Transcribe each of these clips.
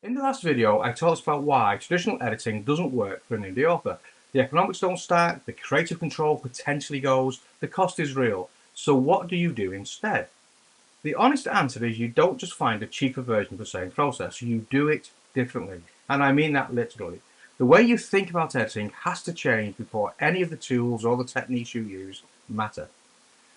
In the last video, I talked about why traditional editing doesn't work for an indie author. The economics don't stack, the creative control potentially goes, the cost is real. So what do you do instead? The honest answer is you don't just find a cheaper version of the same process, you do it differently. And I mean that literally. The way you think about editing has to change before any of the tools or the techniques you use matter.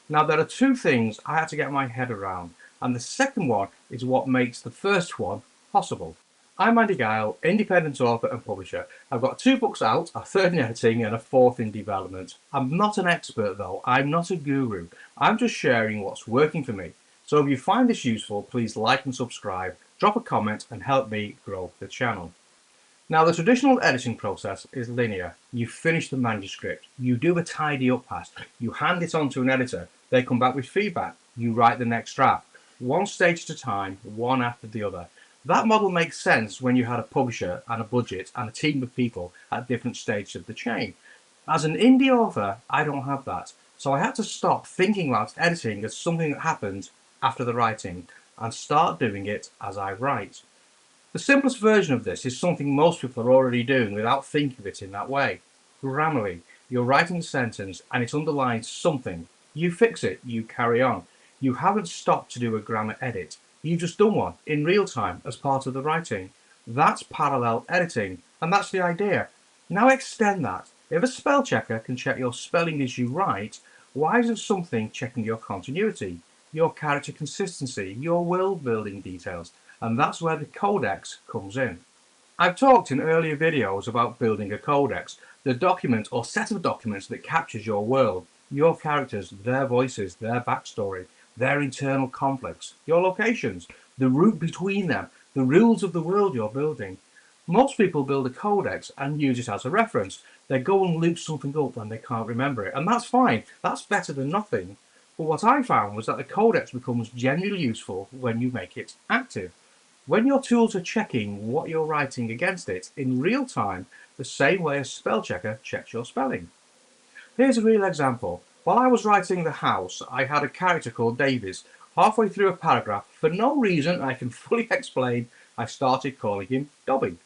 Now, there are two things I had to get my head around, and the second one is what makes the first one possible. I'm Andy Guile, independent author and publisher. I've got 2 books out, a third in editing and a fourth in development. I'm not an expert though, I'm not a guru. I'm just sharing what's working for me. So if you find this useful, please like and subscribe, drop a comment and help me grow the channel. Now, the traditional editing process is linear. You finish the manuscript, you do a tidy up pass, you hand it on to an editor, they come back with feedback, you write the next draft, one stage at a time, one after the other. That model makes sense when you had a publisher and a budget and a team of people at different stages of the chain. As an indie author, I don't have that, so I had to stop thinking about editing as something that happens after the writing and start doing it as I write. The simplest version of this is something most people are already doing without thinking of it in that way. Grammarly, you're writing a sentence and it underlines something. You fix it, you carry on. You haven't stopped to do a grammar edit. You've just done one in real time as part of the writing. That's parallel editing, and that's the idea. Now extend that. If a spell checker can check your spelling as you write, why isn't something checking your continuity, your character consistency, your world building details? And that's where the codex comes in. I've talked in earlier videos about building a codex, the document or set of documents that captures your world, your characters, their voices, their backstory, their internal conflicts, your locations, the route between them, the rules of the world you're building. Most people build a codex and use it as a reference. They go and loop something up when they can't remember it, and that's fine. That's better than nothing. But what I found was that the codex becomes genuinely useful when you make it active. When your tools are checking what you're writing against it in real time, the same way a spell checker checks your spelling. Here's a real example. While I was writing The House, I had a character called Davies. Halfway through a paragraph, for no reason I can fully explain, I started calling him Dobby.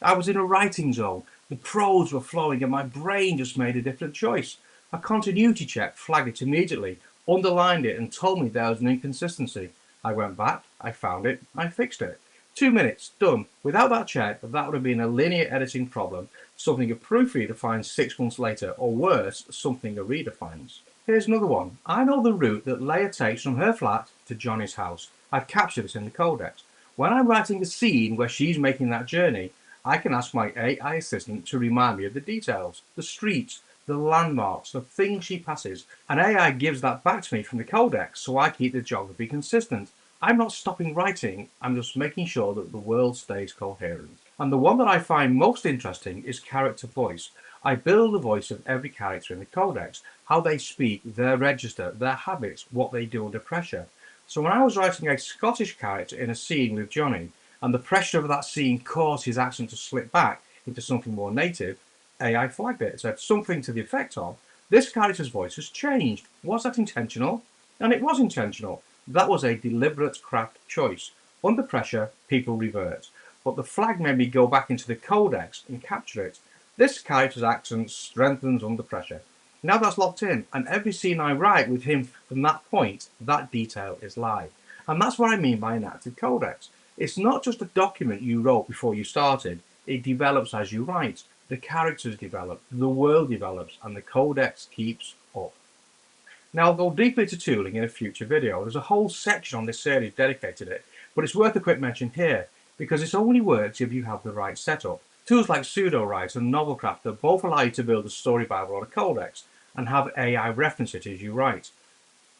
I was in a writing zone, the prose were flowing and my brain just made a different choice. A continuity check flagged it immediately, underlined it and told me there was an inconsistency. I went back, I found it, I fixed it. 2 minutes, done. Without that check, that would have been a linear editing problem, something a proofreader finds 6 months later, or worse, something a reader finds. Here's another one. I know the route that Leia takes from her flat to Johnny's house. I've captured it in the codex. When I'm writing a scene where she's making that journey, I can ask my AI assistant to remind me of the details, the streets, the landmarks, the things she passes, and AI gives that back to me from the codex so I keep the geography consistent. I'm not stopping writing, I'm just making sure that the world stays coherent. And the one that I find most interesting is character voice. I build the voice of every character in the codex, how they speak, their register, their habits, what they do under pressure. So when I was writing a Scottish character in a scene with Johnny, and the pressure of that scene caused his accent to slip back into something more native, AI flagged it. It said something to the effect of, this character's voice has changed. Was that intentional? And it was intentional. That was a deliberate craft choice. Under pressure, people revert. But the flag made me go back into the codex and capture it. This character's accent strengthens under pressure. Now that's locked in, and every scene I write with him from that point, that detail is live. And that's what I mean by an active codex. It's not just a document you wrote before you started, it develops as you write. The characters develop, the world develops, and the codex keeps up. Now, I'll go deeper into tooling in a future video. There's a whole section on this series dedicated to it, but it's worth a quick mention here, because it only works if you have the right setup. Tools like Pseudo-Write and Novelcrafter both allow you to build a story bible or a codex, and have AI reference it as you write.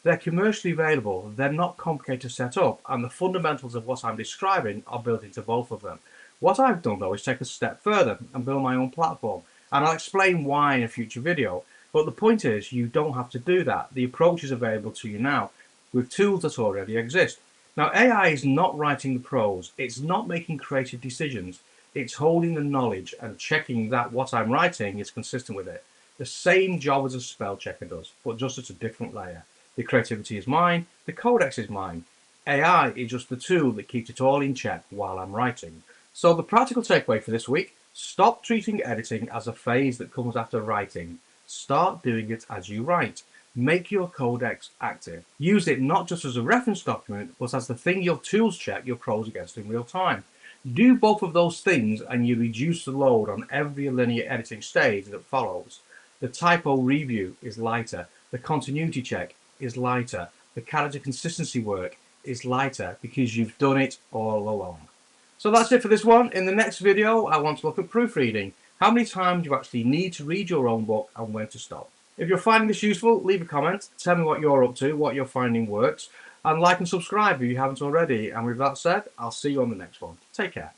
They're commercially available, they're not complicated to set up, and the fundamentals of what I'm describing are built into both of them. What I've done though is take a step further and build my own platform, and I'll explain why in a future video. But the point is, you don't have to do that. The approach is available to you now, with tools that already exist. Now, AI is not writing the prose, it's not making creative decisions, it's holding the knowledge and checking that what I'm writing is consistent with it. The same job as a spell checker does, but just at a different layer. The creativity is mine, the codex is mine. AI is just the tool that keeps it all in check while I'm writing. So the practical takeaway for this week: stop treating editing as a phase that comes after writing. Start doing it as you write. Make your codex active. Use it not just as a reference document, but as the thing your tools check your prose against in real time. Do both of those things and you reduce the load on every linear editing stage that follows. The typo review is lighter. The continuity check is lighter. The character consistency work is lighter because you've done it all along. So that's it for this one. In the next video, I want to look at proofreading. How many times you actually need to read your own book and when to stop. If you're finding this useful, leave a comment. Tell me what you're up to, what you're finding works. And like and subscribe if you haven't already. And with that said, I'll see you on the next one. Take care.